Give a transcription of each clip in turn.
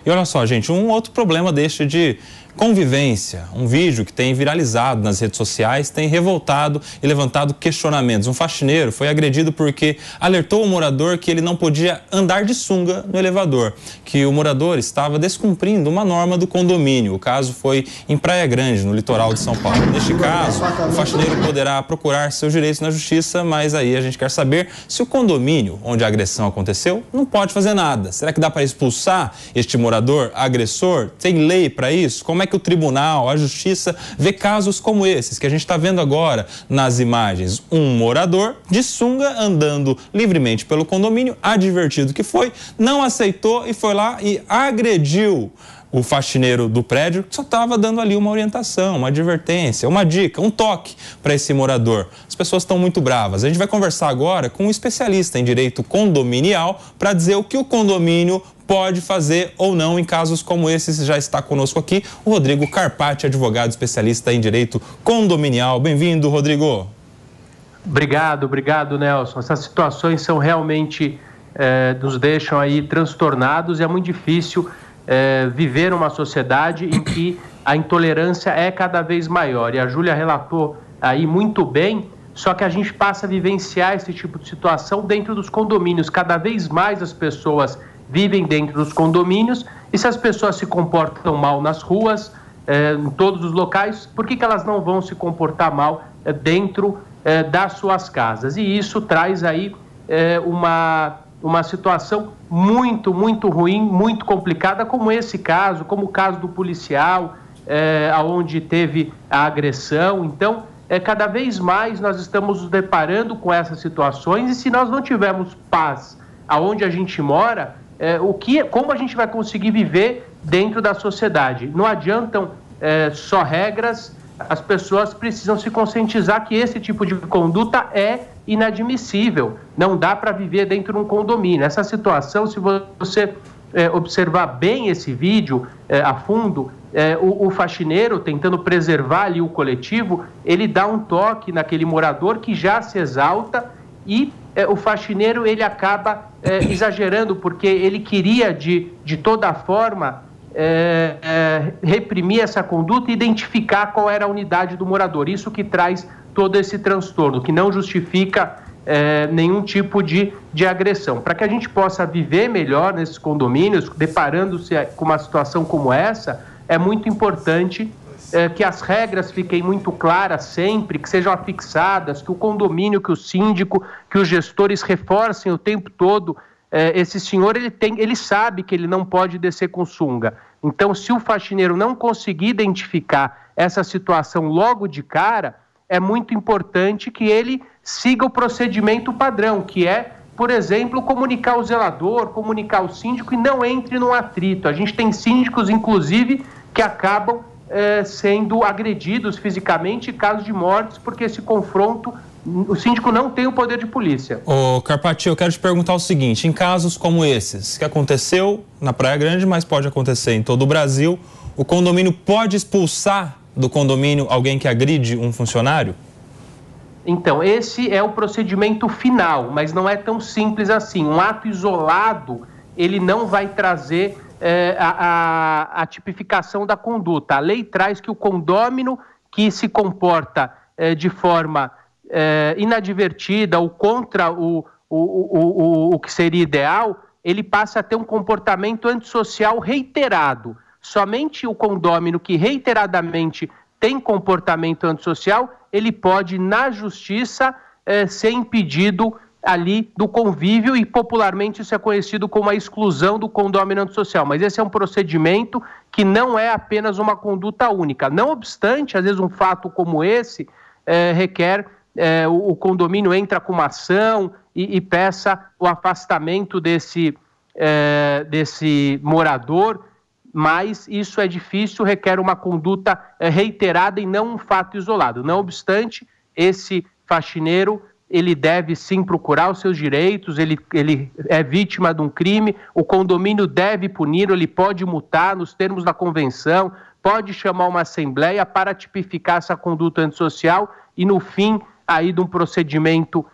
E olha só, gente, um outro problema deste de convivência, um vídeo que tem viralizado nas redes sociais, tem revoltado e levantado questionamentos. Um faxineiro foi agredido porque alertou o morador que ele não podia andar de sunga no elevador, que o morador estava descumprindo uma norma do condomínio. O caso foi em Praia Grande, no litoral de São Paulo. Neste caso, o faxineiro poderá procurar seus direitos na justiça, mas aí a gente quer saber se o condomínio onde a agressão aconteceu não pode fazer nada. Será que dá para expulsar este morador agressor? Tem lei para isso? Como é que o tribunal, a justiça vê casos como esses que a gente está vendo agora nas imagens? Um morador de sunga andando livremente pelo condomínio, advertido que foi, não aceitou e foi lá e agrediu o faxineiro do prédio, que só estava dando ali uma orientação, uma advertência, uma dica, um toque para esse morador. As pessoas estão muito bravas. A gente vai conversar agora com um especialista em direito condominial para dizer o que o condomínio pode fazer ou não em casos como esse. Já está conosco aqui o Rodrigo Carpati, advogado especialista em direito condominial. Bem-vindo, Rodrigo. Obrigado, Nelson. Essas situações são realmente, nos deixam aí transtornados e é muito difícil viver uma sociedade em que a intolerância é cada vez maior. E a Júlia relatou aí muito bem, só que a gente passa a vivenciar esse tipo de situação dentro dos condomínios. Cada vez mais as pessoas vivem dentro dos condomínios e se as pessoas se comportam mal nas ruas, em todos os locais, por que elas não vão se comportar mal dentro das suas casas? E isso traz aí uma situação muito ruim, muito complicada, como esse caso, como o caso do policial, onde teve a agressão. Então, cada vez mais nós estamos nos deparando com essas situações e se nós não tivermos paz aonde a gente mora, como a gente vai conseguir viver dentro da sociedade? Não adiantam só regras, as pessoas precisam se conscientizar que esse tipo de conduta é inadmissível, não dá para viver dentro de um condomínio. Essa situação, se você observar bem esse vídeo a fundo, o faxineiro tentando preservar ali o coletivo, ele dá um toque naquele morador que já se exalta e o faxineiro ele acaba exagerando, porque ele queria de toda forma reprimir essa conduta e identificar qual era a unidade do morador. Isso que traz todo esse transtorno, que não justifica nenhum tipo de agressão. Para que a gente possa viver melhor nesses condomínios, deparando-se com uma situação como essa, é muito importante que as regras fiquem muito claras sempre, que sejam afixadas, que o condomínio, que o síndico, que os gestores reforcem o tempo todo. Esse senhor, ele sabe que ele não pode descer com sunga. Então, se o faxineiro não conseguir identificar essa situação logo de cara, é muito importante que ele siga o procedimento padrão, que é, por exemplo, comunicar o zelador, comunicar o síndico e não entre num atrito. A gente tem síndicos, inclusive, que acabam sendo agredidos fisicamente, casos de mortes, porque esse confronto, o síndico não tem o poder de polícia. Ô Carpati, eu quero te perguntar o seguinte: em casos como esses, que aconteceu na Praia Grande, mas pode acontecer em todo o Brasil, o condomínio pode expulsar do condomínio alguém que agride um funcionário? Então, esse é o procedimento final, mas não é tão simples assim. Um ato isolado, ele não vai trazer a tipificação da conduta. A lei traz que o condômino que se comporta de forma inadvertida ou contra o que seria ideal, ele passa a ter um comportamento antissocial reiterado. Somente o condômino que reiteradamente tem comportamento antissocial, ele pode, na justiça, ser impedido ali do convívio e popularmente isso é conhecido como a exclusão do condômino antissocial. Mas esse é um procedimento que não é apenas uma conduta única. Não obstante, às vezes um fato como esse requer, o condomínio entra com uma ação e peça o afastamento desse morador, mas isso é difícil, requer uma conduta reiterada e não um fato isolado. Não obstante, esse faxineiro, ele deve sim procurar os seus direitos, ele é vítima de um crime, o condomínio deve punir, ele pode multar nos termos da convenção, pode chamar uma assembleia para tipificar essa conduta antissocial e no fim aí de um procedimento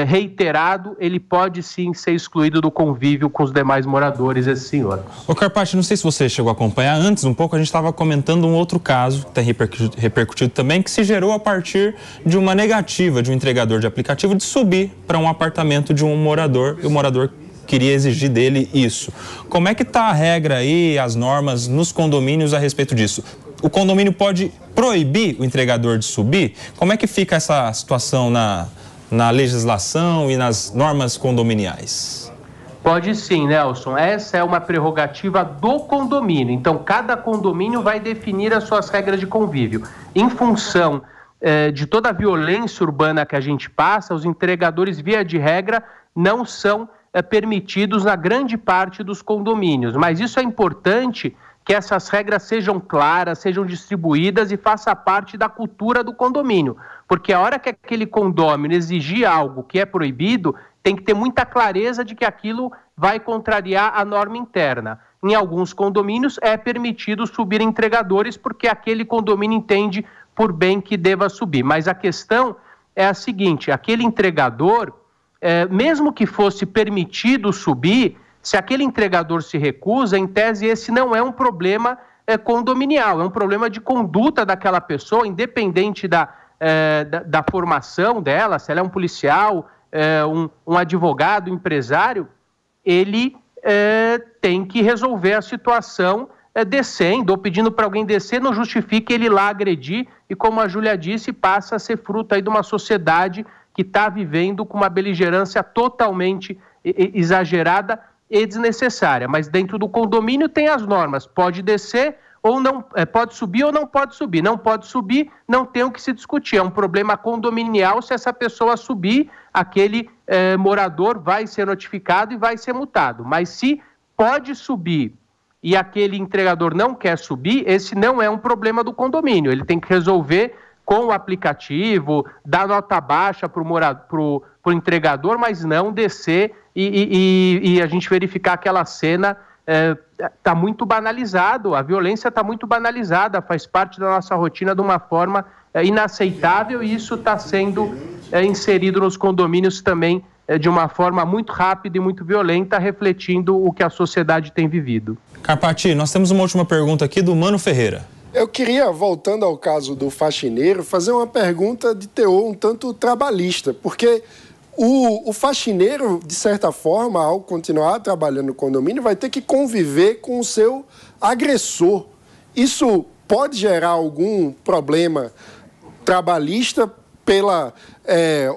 reiterado, ele pode sim ser excluído do convívio com os demais moradores, esse senhor. Ô Carpati, não sei se você chegou a acompanhar, antes um pouco a gente estava comentando um outro caso, que tem repercutido também, que se gerou a partir de uma negativa de um entregador de aplicativo de subir para um apartamento de um morador, e o morador queria exigir dele isso. Como é que está a regra aí, as normas nos condomínios a respeito disso? O condomínio pode proibir o entregador de subir? Como é que fica essa situação na legislação e nas normas condominiais? Pode sim, Nelson. Essa é uma prerrogativa do condomínio. Então, cada condomínio vai definir as suas regras de convívio. Em função de toda a violência urbana que a gente passa, os entregadores, via de regra, não são permitidos na grande parte dos condomínios. Mas isso é importante que essas regras sejam claras, sejam distribuídas e faça parte da cultura do condomínio. Porque a hora que aquele condomínio exigir algo que é proibido, tem que ter muita clareza de que aquilo vai contrariar a norma interna. Em alguns condomínios é permitido subir entregadores porque aquele condomínio entende por bem que deva subir. Mas a questão é a seguinte, aquele entregador, mesmo que fosse permitido subir, se aquele entregador se recusa, em tese esse não é um problema condominial, é um problema de conduta daquela pessoa, independente da formação dela, se ela é um policial, um advogado, um empresário, ele tem que resolver a situação descendo ou pedindo para alguém descer, não justifica ele ir lá agredir e, como a Júlia disse, passa a ser fruto aí de uma sociedade que está vivendo com uma beligerância totalmente exagerada e desnecessária. Mas dentro do condomínio tem as normas, pode descer ou não, pode subir ou não pode subir. Não pode subir, não tem o que se discutir. É um problema condominial, se essa pessoa subir, aquele morador vai ser notificado e vai ser multado. Mas se pode subir e aquele entregador não quer subir, esse não é um problema do condomínio. Ele tem que resolver com o aplicativo, dar nota baixa para o entregador, mas não descer e a gente verificar aquela cena. Está muito banalizado, a violência está muito banalizada, faz parte da nossa rotina de uma forma inaceitável e isso está sendo inserido nos condomínios também de uma forma muito rápida e muito violenta, refletindo o que a sociedade tem vivido. Carpati, nós temos uma última pergunta aqui do Mano Ferreira. Eu queria, voltando ao caso do faxineiro, fazer uma pergunta de teor um tanto trabalhista, porque o faxineiro, de certa forma, ao continuar trabalhando no condomínio, vai ter que conviver com o seu agressor. Isso pode gerar algum problema trabalhista pela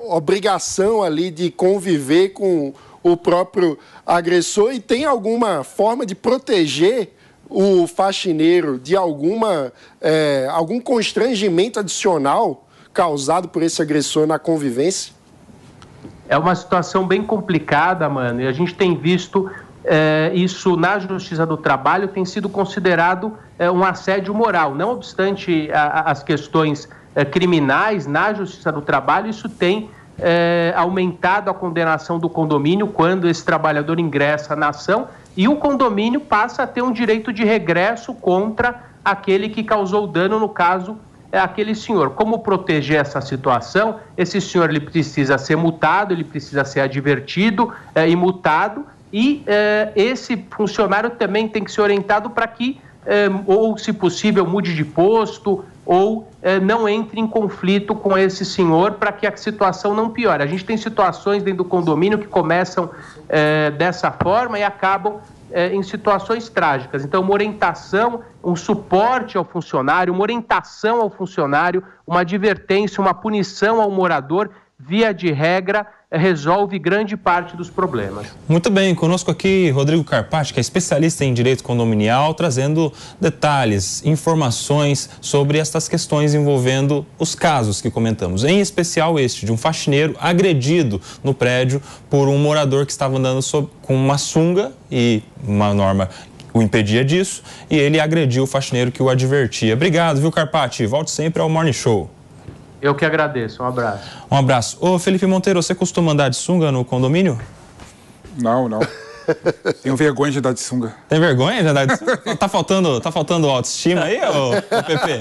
obrigação ali de conviver com o próprio agressor? E tem alguma forma de proteger o faxineiro de algum constrangimento adicional causado por esse agressor na convivência? É uma situação bem complicada, mano, e a gente tem visto isso na Justiça do Trabalho, tem sido considerado um assédio moral. Não obstante as questões criminais na Justiça do Trabalho, isso tem aumentado a condenação do condomínio quando esse trabalhador ingressa na ação e o condomínio passa a ter um direito de regresso contra aquele que causou o dano, no caso, aquele senhor. Como proteger essa situação? Esse senhor ele precisa ser multado, ele precisa ser advertido e multado, e esse funcionário também tem que ser orientado para que, ou se possível, mude de posto, ou não entre em conflito com esse senhor para que a situação não piore. A gente tem situações dentro do condomínio que começam dessa forma e acabam em situações trágicas. Então, uma orientação, um suporte ao funcionário, uma orientação ao funcionário, uma advertência, uma punição ao morador, via de regra, resolve grande parte dos problemas. Muito bem, conosco aqui Rodrigo Carpati, que é especialista em direito condominial, trazendo detalhes, informações sobre estas questões envolvendo os casos que comentamos, em especial este de um faxineiro agredido no prédio por um morador que estava andando com uma sunga e uma norma o impedia disso, e ele agrediu o faxineiro que o advertia. Obrigado, viu, Carpati? Volte sempre ao Morning Show. Eu que agradeço, um abraço. Um abraço. Ô, Felipe Monteiro, você costuma andar de sunga no condomínio? Não. Tenho vergonha de andar de sunga. Tem vergonha de andar de sunga? Tá faltando autoestima aí, ô Pepe?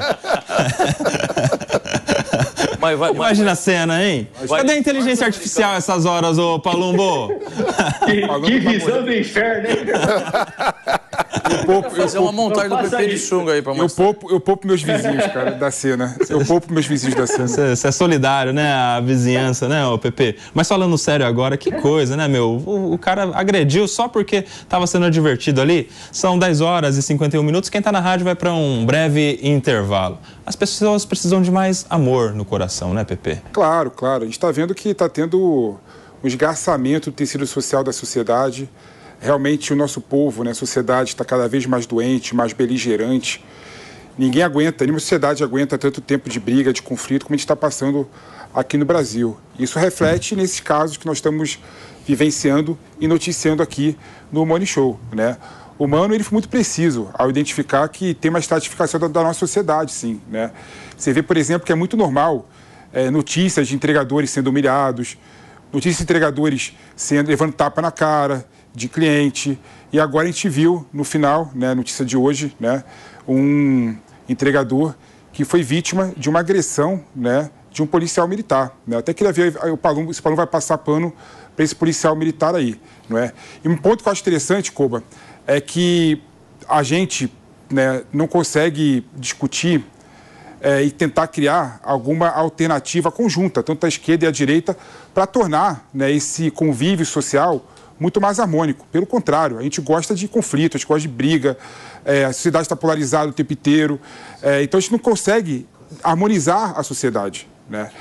Imagina a cena, hein? Cadê a inteligência artificial essas horas, ô Palumbo? Que visão do inferno, hein? Vou fazer uma montagem do Pepe de Xunga aí pra mostrar. Eu poupo meus vizinhos, cara, da cena. Eu poupo meus vizinhos da cena. Você é solidário, né? A vizinhança, né, ô Pepe? Mas falando sério agora, que coisa, né, meu? O cara agrediu só porque estava sendo divertido ali. São 10 horas e 51 minutos. Quem tá na rádio vai para um breve intervalo. As pessoas precisam de mais amor no coração, né, Pepe? Claro, claro. A gente está vendo que está tendo um esgarçamento do tecido social da sociedade. Realmente o nosso povo, né, a sociedade está cada vez mais doente, mais beligerante. Ninguém aguenta, nenhuma sociedade aguenta tanto tempo de briga, de conflito, como a gente está passando aqui no Brasil. Isso reflete nesses casos que nós estamos vivenciando e noticiando aqui no Morning Show, né? O Mano, ele foi muito preciso ao identificar que tem uma estratificação da nossa sociedade, sim, né? Você vê, por exemplo, que é muito normal notícias de entregadores sendo humilhados, notícias de entregadores levando tapa na cara de cliente. E agora a gente viu, no final, né, notícia de hoje, né, um entregador que foi vítima de uma agressão, né, de um policial militar, né? Até queria ver esse Palumbo vai passar pano para esse policial militar aí, não é? E um ponto que eu acho interessante, Koba, é que a gente, né, não consegue discutir e tentar criar alguma alternativa conjunta, tanto a esquerda e a direita, para tornar, né, esse convívio social muito mais harmônico. Pelo contrário, a gente gosta de conflito, a gente gosta de briga, a sociedade está polarizada o tempo inteiro, então a gente não consegue harmonizar a sociedade, né?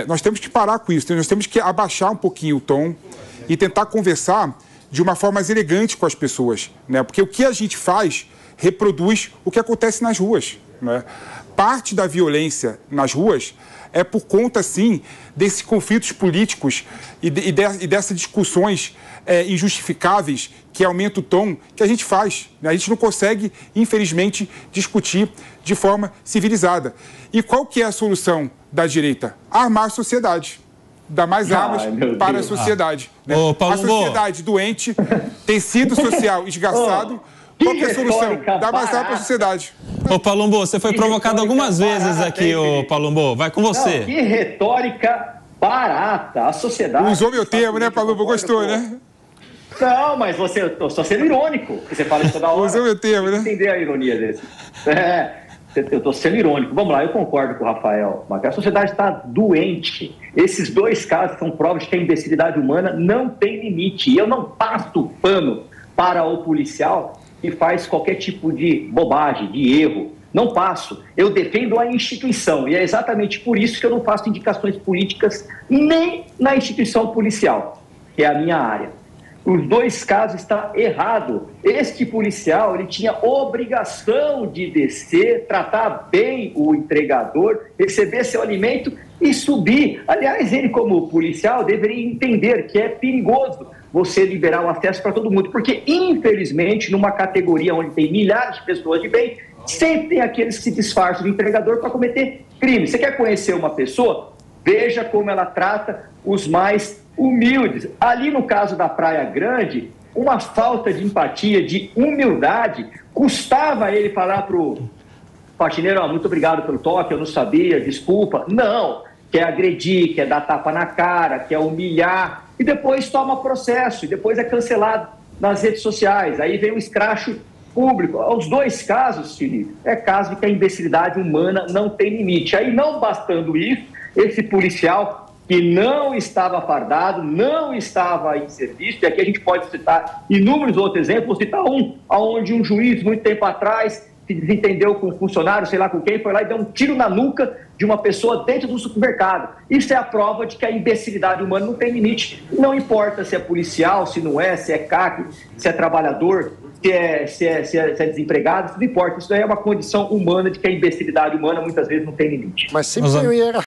Nós temos que parar com isso, nós temos que abaixar um pouquinho o tom e tentar conversar de uma forma mais elegante com as pessoas, né? Porque o que a gente faz reproduz o que acontece nas ruas, né? Parte da violência nas ruas é por conta, sim, desses conflitos políticos e dessas discussões injustificáveis que aumentam o tom que a gente faz, né? A gente não consegue, infelizmente, discutir de forma civilizada. E qual que é a solução da direita? Armar a sociedade. Dar mais armas para a sociedade. Né? A sociedade doente, tecido social esgarçado. Qual que é a solução? Dar mais armas para a sociedade. Ô, Palumbo, você foi provocado algumas vezes aqui, ô, Palumbo. Vai com você. Não, que retórica barata. A sociedade... Usou meu termo, né, Palumbo? Gostou, né? Não, mas você... Eu estou sendo irônico. Você fala isso toda hora. Usou meu termo, né? Entender a ironia desse. Eu estou sendo irônico. Vamos lá, eu concordo com o Rafael, mas a sociedade está doente. Esses dois casos são provas de que a imbecilidade humana não tem limite. E eu não passo pano para o policial que faz qualquer tipo de bobagem, de erro. Não passo. Eu defendo a instituição. E é exatamente por isso que eu não faço indicações políticas nem na instituição policial, que é a minha área. Os dois casos estão errados. Este policial, ele tinha obrigação de descer, tratar bem o entregador, receber seu alimento e subir. Aliás, ele como policial deveria entender que é perigoso você liberar o acesso para todo mundo, porque infelizmente numa categoria onde tem milhares de pessoas de bem, sempre tem aqueles que se disfarçam de entregador para cometer crime. Você quer conhecer uma pessoa? Veja como ela trata os mais humildes. Ali no caso da Praia Grande, uma falta de empatia, de humildade, custava ele falar para o faxineiro, muito obrigado pelo toque, eu não sabia, desculpa. Não, quer agredir, quer dar tapa na cara, quer humilhar, e depois toma processo, e depois é cancelado nas redes sociais. Aí vem o escracho público. Os dois casos, Felipe, é caso de que a imbecilidade humana não tem limite. Aí, não bastando isso, esse policial que não estava fardado, não estava em serviço, e aqui a gente pode citar inúmeros outros exemplos, vou citar um, onde um juiz, muito tempo atrás, se desentendeu com um funcionário, sei lá com quem, foi lá e deu um tiro na nuca de uma pessoa dentro do supermercado. Isso é a prova de que a imbecilidade humana não tem limite. Não importa se é policial, se não é, se é CAC, se é trabalhador, se é desempregado, isso não importa. Isso é uma condição humana de que a imbecilidade humana muitas vezes não tem limite. Mas sempre tem uma hierarquia.